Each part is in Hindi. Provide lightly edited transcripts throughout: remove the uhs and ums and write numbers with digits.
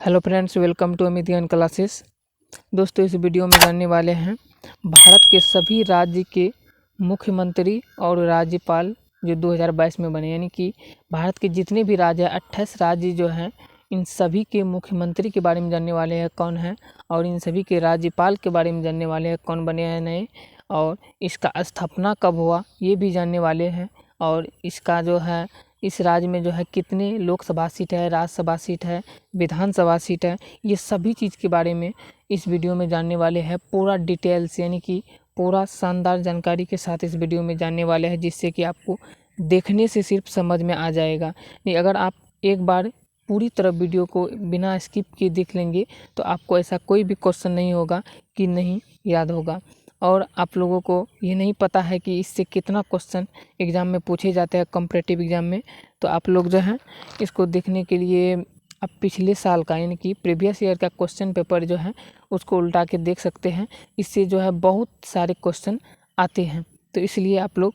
Hello friends, welcome to Amit Gyan classes. दोस्तों, इस वीडियो में जानने वाले हैं भारत के सभी राज्य के मुख्यमंत्री और राज्यपाल जो 2022 में बने, यानी कि भारत के जितने भी राज्य हैं 28 राज्य जो हैं, इन सभी के मुख्यमंत्री के बारे में जानने वाले हैं कौन है, और इन सभी के राज्यपाल के बारे में जानने वाले हैं कौन बने हैं नए, और इसका स्थापना कब हुआ ये भी जानने वाले हैं, और इसका जो है इस राज्य में जो है कितने लोकसभा सीट है, राज्यसभा सीट है, विधानसभा सीट है, ये सभी चीज़ के बारे में इस वीडियो में जानने वाले हैं पूरा डिटेल्स, यानी कि पूरा शानदार जानकारी के साथ इस वीडियो में जानने वाले हैं, जिससे कि आपको देखने से सिर्फ समझ में आ जाएगा। नहीं, अगर आप एक बार पूरी तरह वीडियो को बिना स्किप किए देख लेंगे तो आपको ऐसा कोई भी क्वेश्चन नहीं होगा कि नहीं याद होगा। और आप लोगों को ये नहीं पता है कि इससे कितना क्वेश्चन एग्ज़ाम में पूछे जाते हैं कॉम्पिटिटिव एग्ज़ाम में, तो आप लोग जो है इसको देखने के लिए आप पिछले साल का यानी कि प्रीवियस ईयर का क्वेश्चन पेपर जो है उसको उल्टा के देख सकते हैं। इससे जो है बहुत सारे क्वेश्चन आते हैं, तो इसलिए आप लोग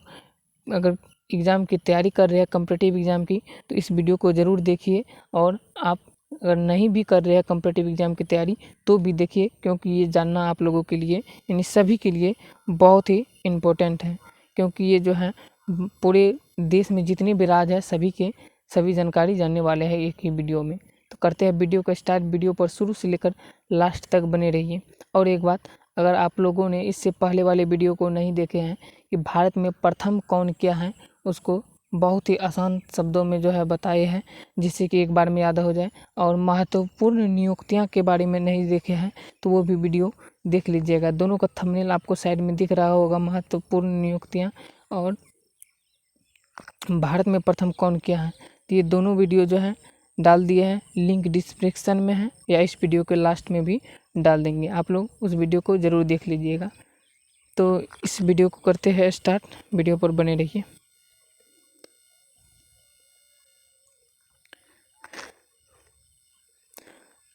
अगर एग्ज़ाम की तैयारी कर रहे हैं कॉम्पिटिटिव एग्ज़ाम की, तो इस वीडियो को ज़रूर देखिए। और आप अगर नहीं भी कर रहे हैं कॉम्पिटिटिव एग्ज़ाम की तैयारी तो भी देखिए, क्योंकि ये जानना आप लोगों के लिए यानी सभी के लिए बहुत ही इम्पोर्टेंट है, क्योंकि ये जो है पूरे देश में जितने भी राज्य हैं सभी के सभी जानकारी जानने वाले हैं एक ही वीडियो में। तो करते हैं वीडियो का स्टार्ट। वीडियो पर शुरू से लेकर लास्ट तक बने रहिए। और एक बात, अगर आप लोगों ने इससे पहले वाले वीडियो को नहीं देखे हैं कि भारत में प्रथम कौन क्या है, उसको बहुत ही आसान शब्दों में जो है बताए हैं, जिससे कि एक बार में याद हो जाए। और महत्वपूर्ण नियुक्तियां के बारे में नहीं देखे हैं तो वो भी वीडियो देख लीजिएगा। दोनों का थंबनेल आपको साइड में दिख रहा होगा, महत्वपूर्ण नियुक्तियां और भारत में प्रथम कौन क्या है। तो ये दोनों वीडियो जो है डाल दिए हैं, लिंक डिस्क्रिप्शन में है या इस वीडियो के लास्ट में भी डाल देंगे। आप लोग उस वीडियो को ज़रूर देख लीजिएगा। तो इस वीडियो को करते हैं स्टार्ट, वीडियो पर बने रहिए।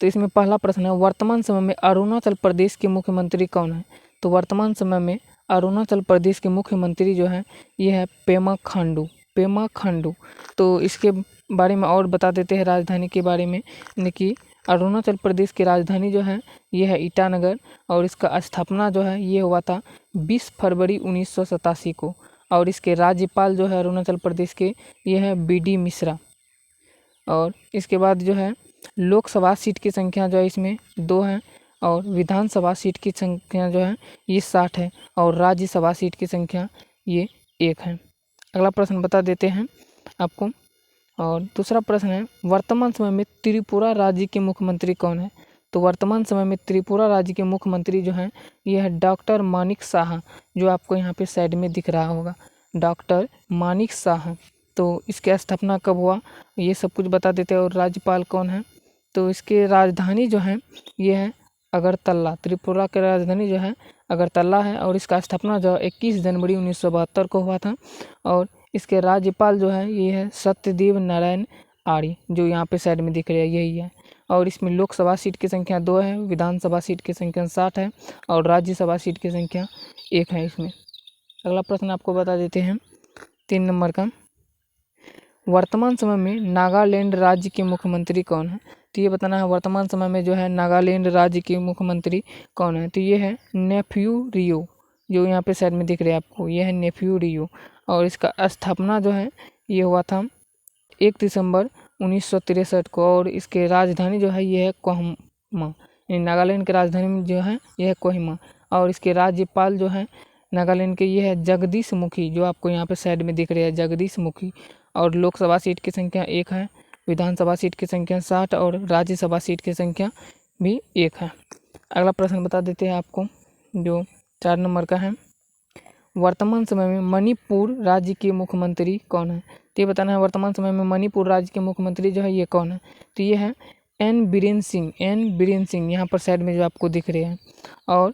तो इसमें पहला प्रश्न है, वर्तमान समय में अरुणाचल प्रदेश के मुख्यमंत्री कौन है। तो वर्तमान समय में अरुणाचल प्रदेश के मुख्यमंत्री जो है ये है पेमा खांडू। तो इसके बारे में और बता देते हैं राजधानी के बारे में, यानी कि अरुणाचल प्रदेश की राजधानी जो है ये है ईटानगर, और इसका स्थापना जो है ये हुआ था 20 फरवरी 1987 को। और इसके राज्यपाल जो है अरुणाचल प्रदेश के ये है BD मिश्रा। और इसके बाद जो है लोकसभा सीट की संख्या जो है इसमें 2 है, और विधानसभा सीट की संख्या जो है ये 60 है, और राज्यसभा सीट की संख्या ये 1 है। अगला प्रश्न बता देते हैं आपको। और दूसरा प्रश्न है, वर्तमान समय में त्रिपुरा राज्य के मुख्यमंत्री कौन है। तो वर्तमान समय में त्रिपुरा राज्य के मुख्यमंत्री जो हैं ये है डॉक्टर मानिक साहा, जो आपको यहाँ पे साइड में दिख रहा होगा, डॉक्टर मानिक साहा। तो इसकी स्थापना कब हुआ ये सब कुछ बता देते हैं। और राज्यपाल कौन है, तो इसके राजधानी जो है ये है अगरतला। त्रिपुरा की राजधानी जो है अगरतला है, और इसका स्थापना जो 21 जनवरी 1972 को हुआ था। और इसके राज्यपाल जो है ये है सत्यदेव नारायण आर्य, जो यहाँ पे साइड में दिख रहे हैं यही है। और इसमें लोकसभा सीट की संख्या 2 है, विधानसभा सीट की संख्या 60 है, और राज्यसभा सीट की संख्या 1 है इसमें। अगला प्रश्न आपको बता देते हैं 3 नंबर का, वर्तमान समय में नागालैंड राज्य के मुख्यमंत्री कौन है। तो ये बताना है वर्तमान समय में जो है नागालैंड राज्य के मुख्यमंत्री कौन है। तो ये है नेफ्यू रियो, जो यहाँ पे साइड में दिख रहे हैं आपको, ये है नेफ्यू रियो। और इसका स्थापना जो है ये हुआ था 1 दिसंबर 1963 को, और इसके राजधानी जो है ये है कोहिमा, यानी नागालैंड की राजधानी जो है ये है कोहिमा। और इसके राज्यपाल जो है नागालैंड के ये है जगदीश मुखी, जो आपको यहाँ पे साइड में दिख रहे हैं जगदीश मुखी। और लोकसभा सीट की संख्या 1 है, विधानसभा सीट की संख्या 60, और राज्यसभा सीट की संख्या भी 1 है। अगला प्रश्न बता देते हैं आपको जो 4 नंबर का है, वर्तमान समय में मणिपुर राज्य के मुख्यमंत्री कौन है। तो ये बताना है वर्तमान समय में मणिपुर राज्य के मुख्यमंत्री जो है ये कौन है। तो ये है एन बीरेन सिंह, यहाँ पर साइड में जो आपको दिख रहे हैं। और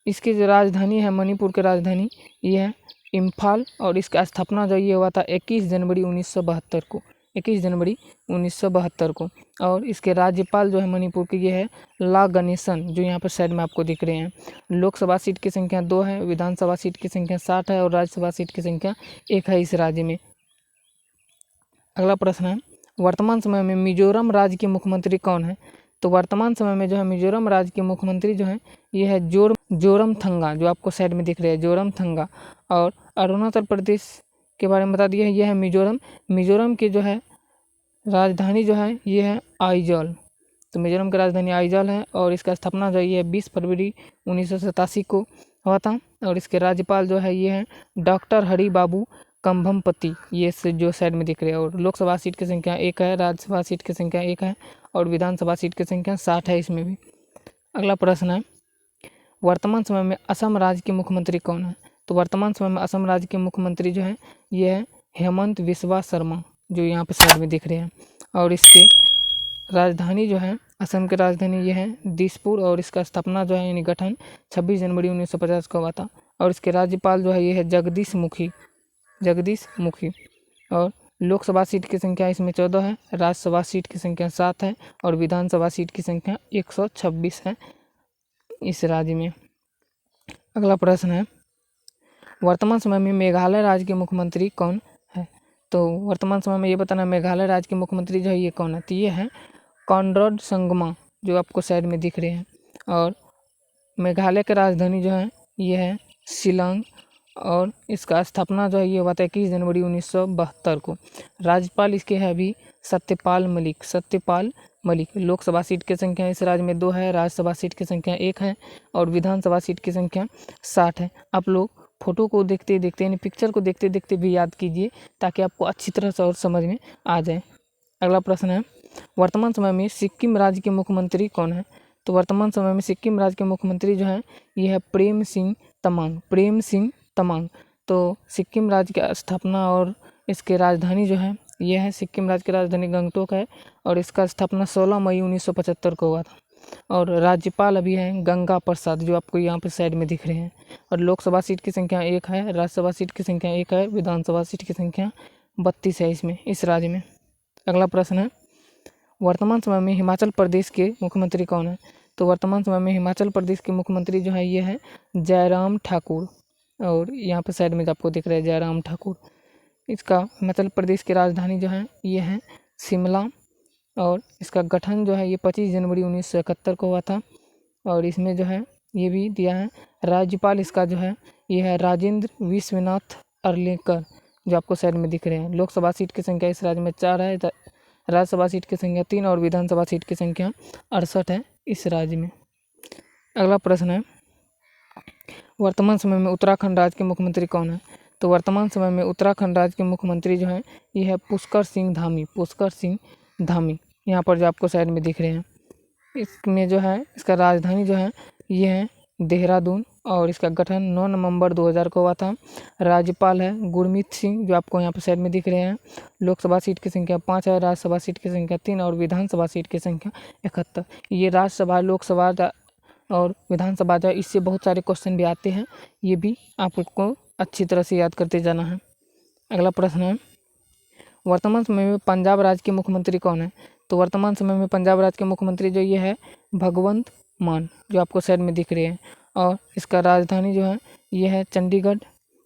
इसकी जो राजधानी है मणिपुर की राजधानी ये है इम्फाल, और इसका स्थापना जो ये हुआ था 21 जनवरी 1972 को, 21 जनवरी 1972 को। और इसके राज्यपाल जो है मणिपुर के ये है ला गणेशन, जो यहाँ पर साइड में आपको दिख रहे हैं। लोकसभा सीट की संख्या 2 है, विधानसभा सीट की संख्या 60 है, और राज्यसभा सीट की संख्या 1 है इस राज्य में। अगला प्रश्न है, वर्तमान समय में मिजोरम राज्य के मुख्यमंत्री कौन है। तो वर्तमान समय में जो है मिजोरम राज्य के मुख्यमंत्री जो हैं ये है जोरमथंगा, जो आपको साइड में दिख रहे हैं जोरमथंगा। और अरुणाचल प्रदेश के बारे में बता दिया है, ये है मिजोरम। मिजोरम की जो है राजधानी जो है ये है आइजॉल। तो मिजोरम की राजधानी आइजॉल है और इसका स्थापना जो है ये 20 फरवरी 1987 को हुआ था। और इसके राज्यपाल जो है ये हैं डॉक्टर हरि बाबू कंभमपति, ये जो साइड में दिख रहे हैं। और लोकसभा सीट की संख्या 1 है, राज्यसभा सीट की संख्या 1 है और विधानसभा सीट की संख्या 60 है इसमें भी। अगला प्रश्न है, वर्तमान समय में असम राज्य के मुख्यमंत्री कौन है? तो वर्तमान समय में असम राज्य के मुख्यमंत्री जो है ये है हेमंत बिस्वा शर्मा, जो यहाँ पे साइड में दिख रहे हैं। और इसके राजधानी जो है असम की राजधानी ये है दिसपुर और इसका स्थापना जो है यानी गठन 26 जनवरी 1950 को हुआ था। और इसके राज्यपाल जो है ये है जगदीश मुखी। और लोकसभा सीट की संख्या इसमें 14 है, राज्यसभा सीट की संख्या 7 है और विधानसभा सीट की संख्या 126 है इस राज्य में। अगला प्रश्न है, वर्तमान समय में मेघालय राज्य के मुख्यमंत्री कौन है? तो वर्तमान समय में ये बताना मेघालय राज्य के मुख्यमंत्री जो है ये कौन है? तो ये है कॉनराड संगमा, जो आपको साइड में दिख रहे हैं। और मेघालय की राजधानी जो है ये है शिलांग और इसका स्थापना जो है ये हुआ था 21 जनवरी 1972 को। राज्यपाल इसके है अभी सत्यपाल मलिक। लोकसभा सीट की संख्या इस राज्य में 2 है, राज्यसभा सीट की संख्या 1 है और विधानसभा सीट की संख्या 60 है। आप लोग फोटो को देखते देखते यानी पिक्चर को देखते देखते भी याद कीजिए ताकि आपको अच्छी तरह से और समझ में आ जाए। अगला प्रश्न है, वर्तमान समय में सिक्किम राज्य के मुख्यमंत्री कौन है? तो वर्तमान समय में सिक्किम राज्य के मुख्यमंत्री जो है ये है प्रेम सिंह तमांग। तो सिक्किम राज्य की स्थापना और इसके राजधानी जो है ये है सिक्किम राज्य की राजधानी गंगटोक है और इसका स्थापना 16 मई 1975 को हुआ था। और राज्यपाल अभी हैं गंगा प्रसाद, जो आपको यहाँ पे साइड में दिख रहे हैं। और लोकसभा सीट की संख्या 1 है, राज्यसभा सीट की संख्या 1 है, विधानसभा सीट की संख्या 32 है इसमें इस राज्य में। अगला प्रश्न है, वर्तमान समय में हिमाचल प्रदेश के मुख्यमंत्री कौन है? तो वर्तमान समय में हिमाचल प्रदेश के मुख्यमंत्री जो है ये है जयराम ठाकुर। और यहाँ पे साइड में आपको दिख रहा है जयराम ठाकुर। इसका हिमाचल प्रदेश की राजधानी जो है ये है शिमला और इसका गठन जो है ये 25 जनवरी 1971 को हुआ था। और इसमें जो है ये भी दिया है राज्यपाल इसका जो है ये है राजेंद्र विश्वनाथ अर्लेकर, जो आपको साइड में दिख रहे हैं। लोकसभा सीट की संख्या इस राज्य में 4 है, राज्यसभा सीट की संख्या 3 और विधानसभा सीट की संख्या 68 है इस राज्य में। अगला प्रश्न है, वर्तमान समय में उत्तराखंड राज्य के मुख्यमंत्री कौन है? तो वर्तमान समय में उत्तराखंड राज्य के मुख्यमंत्री जो हैं ये है पुष्कर सिंह धामी। यहाँ पर जो आपको साइड में दिख रहे हैं। इसमें जो है इसका राजधानी जो है ये है देहरादून और इसका गठन 9 नवंबर 2000 को हुआ था। राज्यपाल है गुरमीत सिंह, जो आपको यहाँ पर साइड में दिख रहे हैं। लोकसभा सीट की संख्या 5 है, राज्यसभा सीट की संख्या 3 और विधानसभा सीट की संख्या 71। ये राज्यसभा, लोकसभा और विधानसभा जो है इससे बहुत सारे क्वेश्चन भी आते हैं, ये भी आपको अच्छी तरह से याद करते जाना है। अगला प्रश्न है, वर्तमान समय में पंजाब राज्य के मुख्यमंत्री कौन है? तो वर्तमान समय में पंजाब राज्य के मुख्यमंत्री जो ये है भगवंत मान, जो आपको साइड में दिख रहे हैं। और इसका राजधानी जो है ये है चंडीगढ़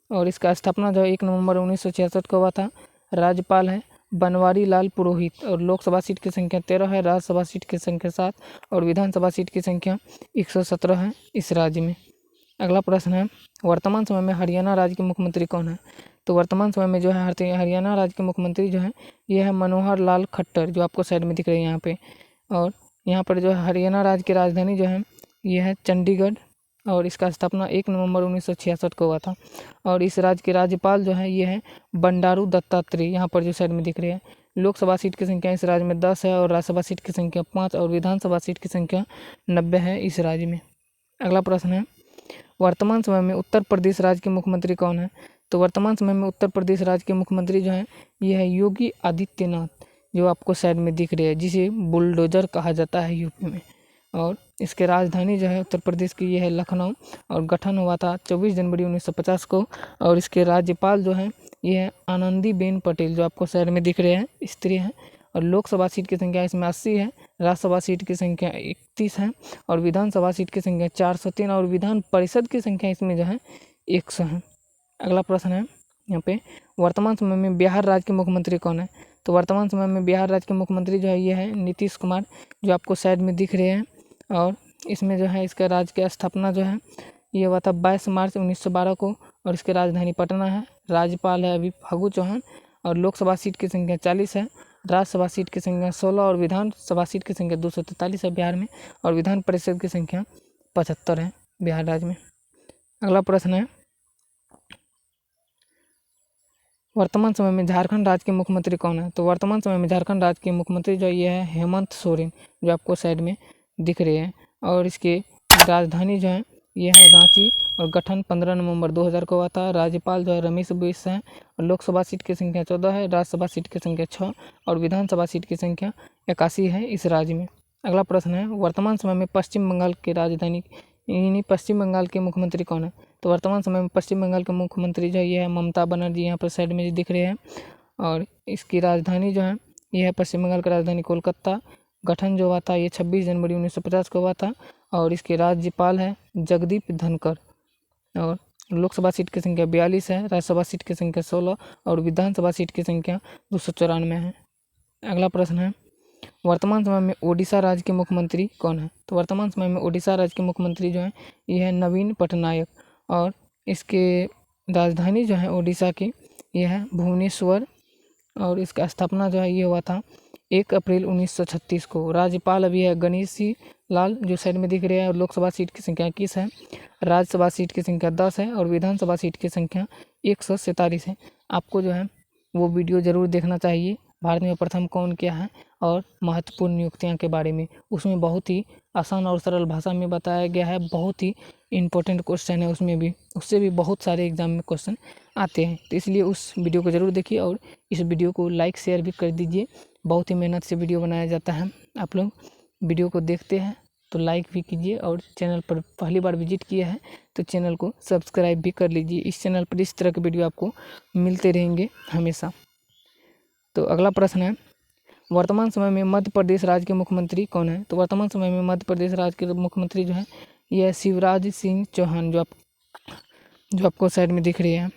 और इसका स्थापना जो है 1 नवंबर 1966 को हुआ था। राज्यपाल है बनवारी लाल पुरोहित और लोकसभा सीट की संख्या 13 है, राज्यसभा सीट की संख्या 7 और विधानसभा सीट की संख्या 117 है इस राज्य में। अगला प्रश्न है, वर्तमान समय में हरियाणा राज्य के मुख्यमंत्री कौन है? तो वर्तमान समय में जो है हरियाणा राज्य के मुख्यमंत्री जो है ये है मनोहर लाल खट्टर, जो आपको साइड में दिख रहे हैं यहाँ पे। और यहाँ पर जो है हरियाणा राज्य की राजधानी जो है ये है चंडीगढ़ और इसका स्थापना 1 नवंबर 1966 को हुआ था। और इस राज्य के राज्यपाल जो है ये है बंडारू दत्तात्रेय, यहाँ पर जो साइड में दिख रहे हैं। लोकसभा सीट की संख्या इस राज्य में 10 है और राज्यसभा सीट की संख्या 5 और विधानसभा सीट की संख्या 90 है इस राज्य में। अगला प्रश्न है, वर्तमान समय में उत्तर प्रदेश राज्य के मुख्यमंत्री कौन है? तो वर्तमान समय में उत्तर प्रदेश राज्य के मुख्यमंत्री जो हैं ये है योगी आदित्यनाथ, जो आपको साइड में दिख रहे हैं, जिसे बुलडोजर कहा जाता है यूपी में। और इसके राजधानी जो है उत्तर प्रदेश की ये है लखनऊ और गठन हुआ था 24 जनवरी 1950 को। और इसके राज्यपाल जो हैं ये है आनंदीबेन पटेल, जो आपको साइड में दिख रहे हैं, स्त्री हैं। और लोकसभा सीट की संख्या इसमें 80 है, राज्यसभा सीट की संख्या 31 है और विधानसभा सीट की संख्या 403 और विधान परिषद की संख्या इसमें जो है 100 है। अगला प्रश्न है, यहाँ पे वर्तमान समय में बिहार राज्य के मुख्यमंत्री कौन है? तो वर्तमान समय में बिहार राज्य के मुख्यमंत्री जो है ये है नीतीश कुमार, जो आपको साइड में दिख रहे हैं। और इसमें जो है इसका राज्य की स्थापना जो है ये हुआ था 22 मार्च 1912 को, और इसकी राजधानी पटना है। राज्यपाल है अभी फागू चौहान, और लोकसभा सीट की संख्या 40 है, राज्यसभा सीट की संख्या 16 और विधानसभा सीट की संख्या 243 है बिहार में, और विधान परिषद की संख्या 75 है बिहार राज्य में। अगला प्रश्न है, वर्तमान समय में झारखंड राज्य के मुख्यमंत्री कौन है? तो वर्तमान समय में झारखंड राज्य के मुख्यमंत्री जो ये है हेमंत सोरेन, जो आपको साइड में दिख रहे हैं। और इसके राजधानी जो है ये है रांची, और गठन 15 नवंबर 2000 को हुआ था। राज्यपाल जो है रमेश बिस हैं, और लोकसभा सीट की संख्या 14 है, राज्यसभा सीट की संख्या 6 और विधानसभा सीट की संख्या 81 है इस राज्य में। अगला प्रश्न है, वर्तमान समय में पश्चिम बंगाल की राजधानी यानी पश्चिम बंगाल के मुख्यमंत्री कौन है? तो वर्तमान समय में पश्चिम बंगाल के मुख्यमंत्री जो ये है ममता बनर्जी, यहाँ पर साइड में दिख रहे हैं। और इसकी राजधानी जो है ये है पश्चिम बंगाल की राजधानी कोलकाता। गठन जो हुआ था ये 26 जनवरी 1950 को हुआ था, और इसके राज्यपाल है जगदीप धनखड़। और लोकसभा सीट की संख्या 42 है, राज्यसभा सीट की संख्या 16 और विधानसभा सीट की संख्या 294 है। अगला प्रश्न है, वर्तमान समय में ओडिशा राज्य के मुख्यमंत्री कौन है? तो वर्तमान समय में ओडिशा राज्य के मुख्यमंत्री जो है ये है नवीन पटनायक, और इसके राजधानी जो है ओडिशा की ये है भुवनेश्वर, और इसका स्थापना जो है ये हुआ था 1 अप्रैल 1936 को। राज्यपाल अभी है गणेशी लाल, जो साइड में दिख रहे हैं। और लोकसभा सीट की संख्या 21 है, राज्यसभा सीट की संख्या 10 है और विधानसभा सीट की संख्या 147 है। आपको जो है वो वीडियो ज़रूर देखना चाहिए, भारत में प्रथम कौन क्या है और महत्वपूर्ण नियुक्तियां के बारे में। उसमें बहुत ही आसान और सरल भाषा में बताया गया है, बहुत ही इम्पोर्टेंट क्वेश्चन है उसमें भी, उससे भी बहुत सारे एग्जाम में क्वेश्चन आते हैं। तो इसलिए उस वीडियो को ज़रूर देखिए, और इस वीडियो को लाइक शेयर भी कर दीजिए। बहुत ही मेहनत से वीडियो बनाया जाता है। आप लोग वीडियो को देखते हैं तो लाइक भी कीजिए, और चैनल पर पहली बार विजिट किया है तो चैनल को सब्सक्राइब भी कर लीजिए। इस चैनल पर इस तरह के वीडियो आपको मिलते रहेंगे हमेशा। तो अगला प्रश्न है, वर्तमान समय में मध्य प्रदेश राज्य के मुख्यमंत्री कौन है? तो वर्तमान समय में मध्य प्रदेश राज्य के मुख्यमंत्री जो है यह शिवराज सिंह चौहान, जो आपको साइड में दिख रही है।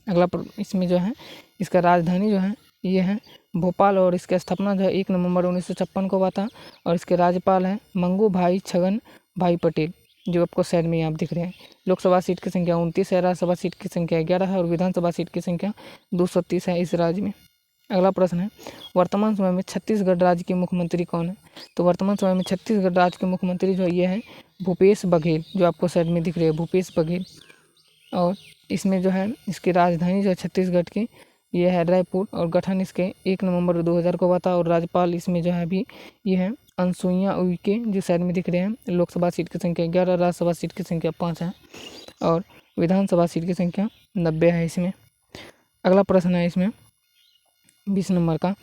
अगला इसमें जो है इसका राजधानी जो है ये है भोपाल, और इसकी स्थापना जो है 1 नवंबर 1956 को हुआ था। और इसके राज्यपाल हैं मंगू भाई छगन भाई पटेल, जो आपको साइड में आप दिख रहे हैं। लोकसभा सीट की संख्या 29 है, राज्यसभा सीट की संख्या 11 है और विधानसभा सीट की संख्या 230 है इस राज्य में। अगला प्रश्न है, वर्तमान समय में छत्तीसगढ़ राज्य के मुख्यमंत्री कौन है? तो वर्तमान समय में छत्तीसगढ़ राज्य के मुख्यमंत्री जो ये है भूपेश बघेल, जो आपको साइड में दिख रहे हैं भूपेश बघेल। और इसमें जो है इसकी राजधानी जो है छत्तीसगढ़ की ये है रायपुर, और गठन इसके 1 नवंबर 2000 को हुआ था। और राज्यपाल इसमें जो है अभी ये है अनसुईया उइके, जो साइड में दिख रहे हैं। लोकसभा सीट की संख्या 11, राज्यसभा सीट की संख्या 5 है और विधानसभा सीट की संख्या 90 है इसमें। अगला प्रश्न है इसमें 20 नंबर का,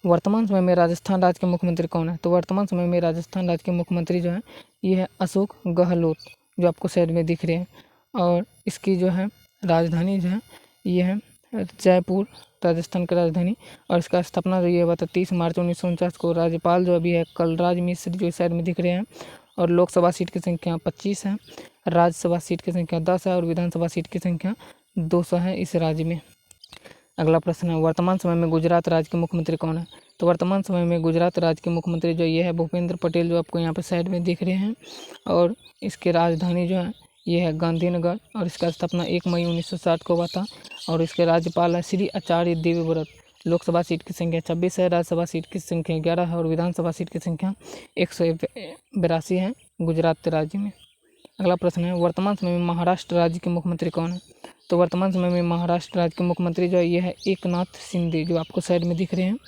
वर्तमान समय में राजस्थान राज्य के मुख्यमंत्री कौन है? तो वर्तमान समय में राजस्थान राज्य के मुख्यमंत्री जो है ये है अशोक गहलोत, जो आपको साइड में दिख रहे हैं। और इसकी जो है राजधानी जो है ये है जयपुर, राजस्थान की राजधानी। और इसका स्थापना जो ये हुआ था 30 मार्च 1949 को। राज्यपाल जो अभी है कलराज मिश्र, जो इस साइड में दिख रहे हैं। और लोकसभा सीट की संख्या 25 है, राज्यसभा सीट की संख्या 10 है और विधानसभा सीट की संख्या 200 है इस राज्य में। अगला प्रश्न है, वर्तमान समय में गुजरात राज्य के मुख्यमंत्री कौन है? तो वर्तमान समय में गुजरात राज्य के मुख्यमंत्री जो ये है भूपेंद्र पटेल, जो आपको यहाँ पर साइड में दिख रहे हैं। और इसकी राजधानी जो है ये है गांधीनगर, और इसका स्थापना 1 मई 1960 को हुआ था। और इसके राज्यपाल है श्री आचार्य देवव्रत। लोकसभा सीट की संख्या 26 है, राज्यसभा सीट की संख्या 11 है और विधानसभा सीट की संख्या 182 है गुजरात राज्य में। अगला प्रश्न है, वर्तमान समय में महाराष्ट्र राज्य के मुख्यमंत्री कौन है? तो वर्तमान समय में महाराष्ट्र राज्य के मुख्यमंत्री जो है ये है एकनाथ शिंदे, जो आपको साइड में दिख रहे हैं।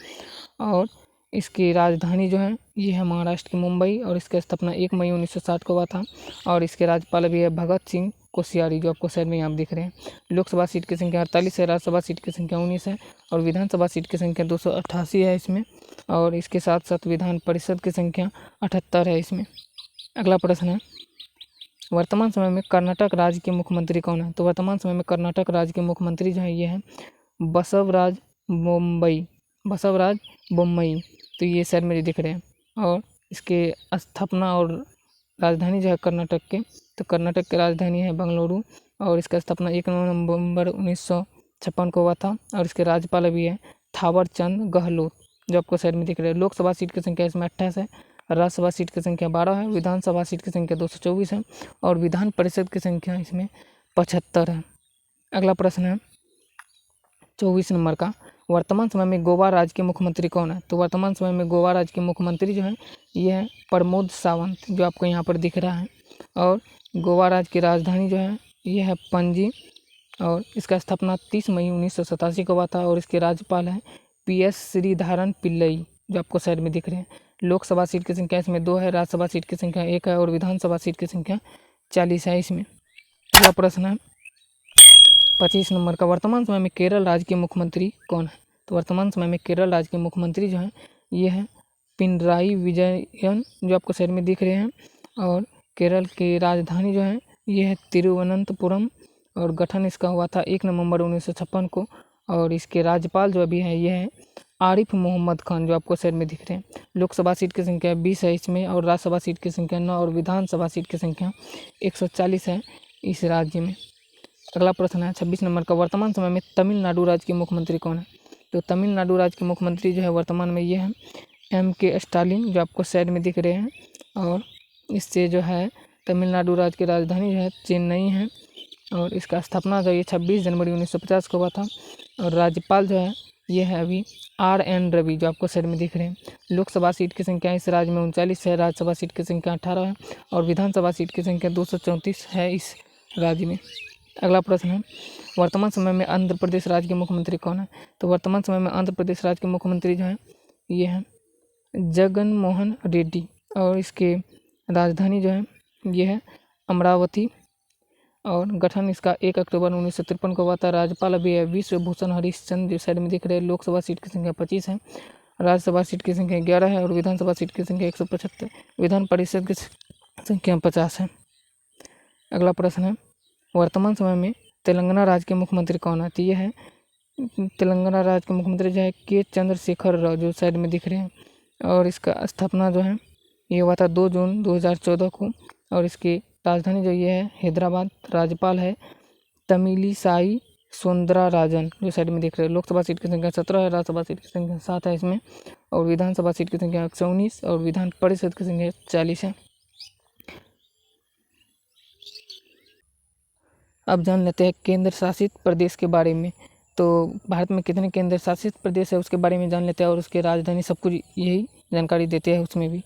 और इसकी राजधानी जो है ये है महाराष्ट्र की मुंबई, और इसका स्थापना 1 मई 1960 को हुआ था। और इसके राज्यपाल भी है भगत सिंह कोश्यारी, जो आपको साइड में आप दिख रहे हैं। लोकसभा सीट की संख्या 48 है, राज्यसभा सीट की संख्या 19 है और विधानसभा सीट की संख्या 288 है इसमें। और इसके साथ साथ विधान परिषद की संख्या 78 है इसमें। अगला प्रश्न है, वर्तमान समय में कर्नाटक राज्य के मुख्यमंत्री कौन है? तो वर्तमान समय में कर्नाटक राज्य के मुख्यमंत्री जो है ये है बसवराज बोम्मई, तो ये साइड में दिख रहे हैं। और इसके स्थापना और राजधानी जो है कर्नाटक के, तो कर्नाटक की राजधानी है बेंगलुरु, और इसका स्थापना 1 नवंबर 1956 को हुआ था। और इसके राज्यपाल अभी है थावर चंद गहलोत, जो आपको साइड में दिख रहे हैं। लोकसभा सीट की संख्या इसमें 28 है, राज्यसभा सीट की संख्या 12 है, विधानसभा सीट की संख्या 224 है और विधान परिषद की संख्या इसमें 75 है। अगला प्रश्न है 24 नंबर का, वर्तमान समय में गोवा राज्य के मुख्यमंत्री कौन है? तो वर्तमान समय में गोवा राज्य के मुख्यमंत्री जो है ये है प्रमोद सावंत, जो आपको यहाँ पर दिख रहा है। और गोवा राज्य की राजधानी जो है ये है पणजी और इसका स्थापना 30 मई 1987 को हुआ था। और इसके राज्यपाल हैं PS श्रीधरन पिल्लई, जो आपको साइड में दिख रहे हैं। लोकसभा सीट की संख्या इसमें 2 है, राज्यसभा सीट की संख्या 1 है और विधानसभा सीट की संख्या 40 है इसमें। अगला प्रश्न है 25 नंबर का, वर्तमान समय में केरल राज्य के मुख्यमंत्री कौन है? तो वर्तमान समय में केरल राज्य के मुख्यमंत्री जो हैं ये है पिनराई विजयन, जो आपको साइड में दिख रहे हैं। और केरल की राजधानी जो है ये है तिरुवनंतपुरम और गठन इसका हुआ था 1 नवंबर 1956 को। और इसके राज्यपाल जो अभी है ये है आरिफ मोहम्मद खान, जो आपको साइड में दिख रहे हैं। लोकसभा सीट की संख्या 20 है इसमें और राज्यसभा सीट की संख्या 9 और विधानसभा सीट की संख्या 140 है इस राज्य में। अगला प्रश्न है 26 नंबर का, वर्तमान समय में तमिलनाडु राज्य के मुख्यमंत्री कौन है? तो तमिलनाडु राज्य के मुख्यमंत्री जो है वर्तमान में ये है MK स्टालिन, जो आपको साइड में दिख रहे हैं। और इससे जो है तमिलनाडु राज्य की राजधानी जो है चेन्नई है और इसका स्थापना जो ये 26 जनवरी 1950 को हुआ था। और राज्यपाल जो है ये है अभी RN रवि, जो आपको साइड में दिख रहे हैं। लोकसभा सीट की संख्या इस राज्य में 39 है, राज्यसभा सीट की संख्या 18 है और विधानसभा सीट की संख्या 234 है इस राज्य में। अगला प्रश्न है वर्तमान समय में आंध्र प्रदेश राज्य के मुख्यमंत्री कौन है? तो वर्तमान समय में आंध्र प्रदेश राज्य के मुख्यमंत्री जो है ये है जगन मोहन रेड्डी और इसके राजधानी जो है ये है अमरावती और गठन इसका 1 अक्टूबर 1953 को हुआ था। राज्यपाल अभी है विश्वभूषण हरिश्चंद्र, जो साइड में दिख रहे हैं। लोकसभा सीट की संख्या 25 है, राज्यसभा सीट की संख्या 11 है और विधानसभा सीट की संख्या 175, विधान परिषद की संख्या 50 है। अगला प्रश्न है वर्तमान समय में तेलंगाना राज्य के मुख्यमंत्री कौन है? तो ये है तेलंगाना राज्य के मुख्यमंत्री जो है के चंद्रशेखर राव, जो साइड में दिख रहे हैं। और इसका स्थापना जो है ये हुआ था 2 जून 2014 को और इसकी राजधानी जो ये है हैदराबाद। राज्यपाल है तमिलिसाई सौंदरराजन, जो साइड में दिख रहे हैं। लोकसभा सीट की संख्या 17 है, राज्यसभा सीट की संख्या 7 है इसमें और विधानसभा सीट की संख्या 119 और विधान परिषद की संख्या 40 है। अब जान लेते हैं केंद्र शासित प्रदेश के बारे में। तो भारत में कितने केंद्र शासित प्रदेश है उसके बारे में जान लेते हैं और उसके राजधानी सब कुछ यही जानकारी देते हैं उसमें भी।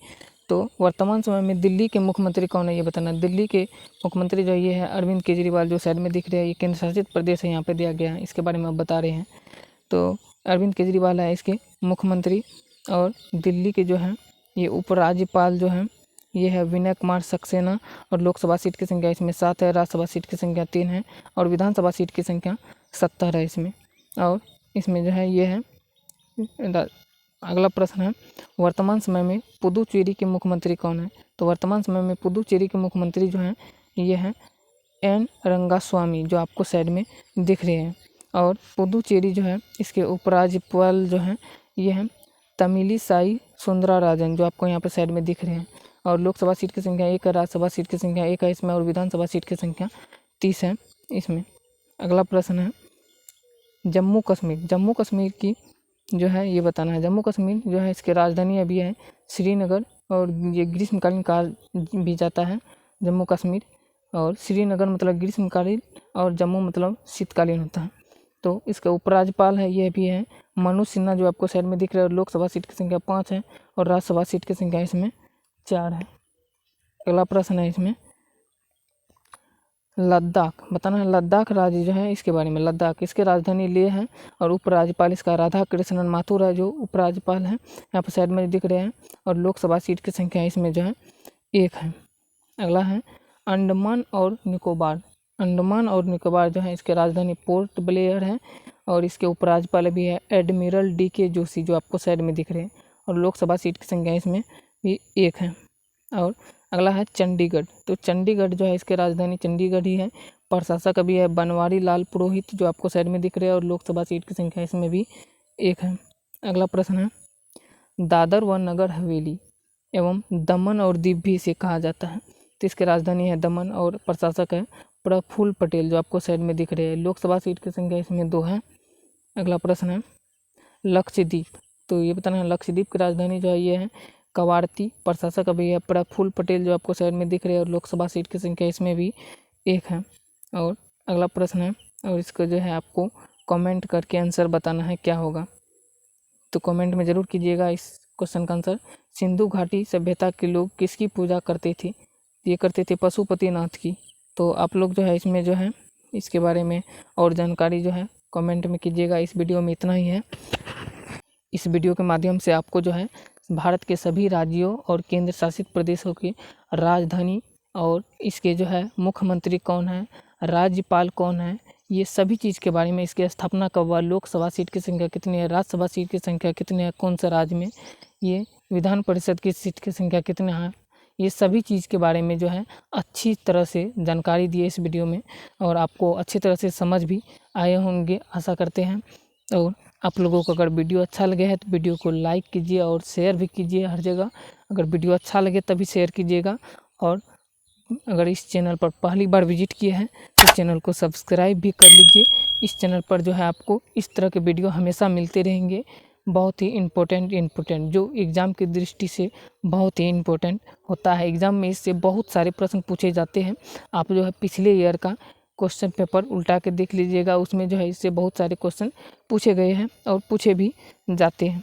तो वर्तमान समय में दिल्ली के मुख्यमंत्री कौन है ये बताना। दिल्ली के मुख्यमंत्री जो ये है अरविंद केजरीवाल, जो साइड में दिख रहे हैं। ये केंद्र शासित प्रदेश है, यहाँ पे दिया गया है, इसके बारे में आप बता रहे हैं। तो अरविंद केजरीवाल है इसके मुख्यमंत्री। और दिल्ली के जो हैं ये उपराज्यपाल जो हैं ये है विनय कुमार सक्सेना और लोकसभा सीट की संख्या इसमें 7 है, राज्यसभा सीट की संख्या 3 है और विधानसभा सीट की संख्या 70 है इसमें। और इसमें जो है ये है अगला प्रश्न है वर्तमान समय में पुदुचेरी के मुख्यमंत्री कौन है? तो वर्तमान समय में पुदुचेरी के मुख्यमंत्री जो हैं ये हैं N रंगास्वामी, जो आपको साइड में दिख रहे हैं। और पुदुचेरी जो है इसके उपराज्यपाल जो हैं ये हैं तमिलिसाई सौंदरराजन, जो आपको यहाँ पर साइड में दिख रहे हैं। और लोकसभा सीट की संख्या 1 है, राज्यसभा सीट की संख्या 1 है इसमें और विधानसभा सीट की संख्या 30 है इसमें। अगला प्रश्न है जम्मू कश्मीर। जम्मू कश्मीर की जो है ये बताना है। जम्मू कश्मीर जो है इसके राजधानी अभी है श्रीनगर और ये ग्रीष्मकालीन काल भी जाता है जम्मू कश्मीर। और श्रीनगर मतलब ग्रीष्मकालीन और जम्मू मतलब शीतकालीन होता है। तो इसका उपराज्यपाल है ये भी है मनोज सिन्हा, जो आपको साइड में दिख रहा है। लोकसभा सीट की संख्या 5 है और राज्यसभा सीट की संख्या इसमें 4 है। अगला प्रश्न है इसमें लद्दाख बताना है। लद्दाख राज्य जो है इसके बारे में। लद्दाख इसके राजधानी लेह है और उपराज्यपाल इसका राधा कृष्णन माथुर है, जो उपराज्यपाल है, यहाँ पर साइड में दिख रहे हैं। और लोकसभा सीट की संख्या इसमें जो है 1 है। अगला है अंडमान और निकोबार। अंडमान और निकोबार जो है इसके राजधानी पोर्ट ब्लेयर है और इसके उपराज्यपाल भी है एडमिरल DK जोशी, जो आपको साइड में दिख रहे हैं। और लोकसभा सीट की संख्या इसमें भी 1 है। और अगला है चंडीगढ़। तो चंडीगढ़ जो है इसके राजधानी चंडीगढ़ ही है। प्रशासक अभी है बनवारी लाल पुरोहित, जो आपको साइड में दिख रहे हैं। और लोकसभा सीट की संख्या इसमें भी 1 है। अगला प्रश्न है दादर व नगर हवेली एवं दमन और दीव भी इसे कहा जाता है। तो इसकी राजधानी है दमन और प्रशासक है प्रफुल्ल पटेल, जो आपको साइड में दिख रहे हैं। लोकसभा सीट की संख्या इसमें 2 है अगला प्रश्न है लक्षद्वीप, तो ये बताना है लक्षद्वीप की राजधानी जो है ये है कवारती। प्रशासक अभी है प्रफुल्ल पटेल जो आपको साइड में दिख रहे हैं, और लोकसभा सीट की संख्या इसमें भी 1 है। और अगला प्रश्न है, और इसको जो है आपको कमेंट करके आंसर बताना है क्या होगा, तो कमेंट में ज़रूर कीजिएगा इस क्वेश्चन का आंसर। सिंधु घाटी सभ्यता के लोग किसकी पूजा करते थे? ये करते थे पशुपतिनाथ की। तो आप लोग जो है इसमें जो है इसके बारे में और जानकारी जो है कमेंट में कीजिएगा। इस वीडियो में इतना ही है। इस वीडियो के माध्यम से आपको जो है भारत के सभी राज्यों और केंद्र शासित प्रदेशों की राजधानी और इसके जो है मुख्यमंत्री कौन है, राज्यपाल कौन है, ये सभी चीज़ के बारे में, इसकी स्थापना कब हुआ, लोकसभा सीट की संख्या कितनी है, राज्यसभा सीट की संख्या कितनी है, कौन सा राज्य में, ये विधान परिषद की सीट की संख्या कितनी है, ये सभी चीज़ के बारे में जो है अच्छी तरह से जानकारी दी है इस वीडियो में, और आपको अच्छी तरह से समझ भी आए होंगे आशा करते हैं। और आप लोगों को अगर वीडियो अच्छा लगे है तो वीडियो को लाइक कीजिए और शेयर भी कीजिए हर जगह। अगर वीडियो अच्छा लगे तभी शेयर कीजिएगा, और अगर इस चैनल पर पहली बार विजिट किए हैं तो चैनल को सब्सक्राइब भी कर लीजिए। इस चैनल पर जो है आपको इस तरह के वीडियो हमेशा मिलते रहेंगे, बहुत ही इम्पोर्टेंट जो एग्ज़ाम की दृष्टि से बहुत ही इम्पोर्टेंट होता है। एग्ज़ाम में इससे बहुत सारे प्रश्न पूछे जाते हैं। आप जो है पिछले ईयर का क्वेश्चन पेपर उल्टा के देख लीजिएगा, उसमें जो है इससे बहुत सारे क्वेश्चन पूछे गए हैं और पूछे भी जाते हैं।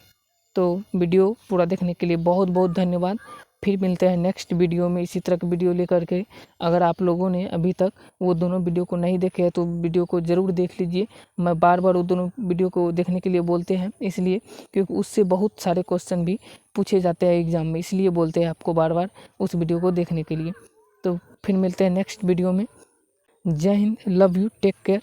तो वीडियो पूरा देखने के लिए बहुत बहुत धन्यवाद। फिर मिलते हैं नेक्स्ट वीडियो में इसी तरह की वीडियो लेकर के। अगर आप लोगों ने अभी तक वो दोनों वीडियो को नहीं देखे हैं तो वीडियो को ज़रूर देख लीजिए। मैं बार बार वो दोनों वीडियो को देखने के लिए बोलते हैं इसलिए क्योंकि उससे बहुत सारे क्वेश्चन भी पूछे जाते हैं एग्ज़ाम में, इसलिए बोलते हैं आपको बार बार उस वीडियो को देखने के लिए। तो फिर मिलते हैं नेक्स्ट वीडियो में। Jai Hind, love you, take care.